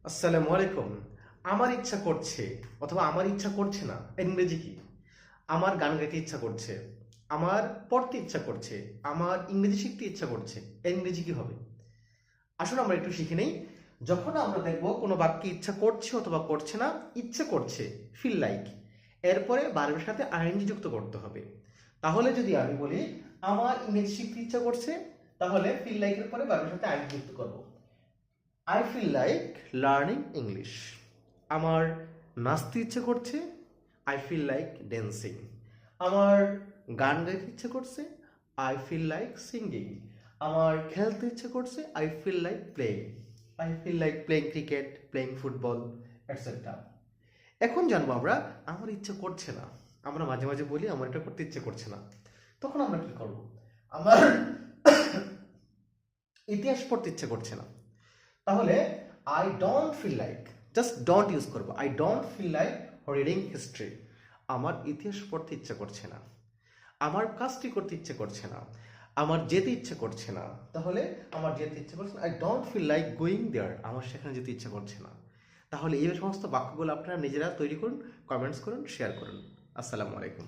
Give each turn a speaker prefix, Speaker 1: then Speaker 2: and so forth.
Speaker 1: আসসালামু আলাইকুম। আমার ইচ্ছা করছে অথবা আমার ইচ্ছা করছে না, ইংরেজি কি? আমার গান গাইতে ইচ্ছা করছে, আমার পড়তে ইচ্ছা করছে, আমার ইংরেজি শিখতে ইচ্ছা করছে, ইংরেজি কি হবে? আসুন আমরা একটু শিখে নেই। যখন আমরা দেখব কোনো বাক্যে ইচ্ছা করছে অথবা করছে না, ইচ্ছে করছে ফিল লাইক, এরপরে ভার্বের সাথে আইএনজি যুক্ত করতে হবে। তাহলে যদি আমি বলি আমার ইংরেজি শিখতে ইচ্ছা করছে, তাহলে ফিল লাইকের পরে ভার্বের সাথে আইএনজি যুক্ত করব। I feel like learning English. আমার নাচতে ইচ্ছে করছে, আই ফিল লাইক ড্যান্সিং। আমার গান গাইতে ইচ্ছে করছে, আই ফিল লাইক সিঙ্গিং। আমার খেলতে ইচ্ছে করছে, I feel like playing. I feel like playing cricket, playing football, etcetera. এখন জানবো আমরা আমার ইচ্ছে করছে না। আমরা মাঝে মাঝে বলি আমার এটা করতে ইচ্ছে করছে না, তখন আমরা কি করব? আমার ইতিহাস পড়তে ইচ্ছে করছে না, তাহলে I don't feel like, just don't use করবো, I don't feel like reading history. আমার ইতিহাস পড়তে ইচ্ছে করছে না, আমার কাজটি করতে ইচ্ছে করছে না, আমার যেতে ইচ্ছে করছে না, তাহলে আমার যেতে ইচ্ছে করছে না, I don't feel like going there, আমার সেখানে যেতে ইচ্ছে করছে না। তাহলে এই সমস্ত বাক্যগুলো আপনারা নিজেরা তৈরি করুন, কমেন্টস করুন, শেয়ার করুন। আসসালামু আলাইকুম।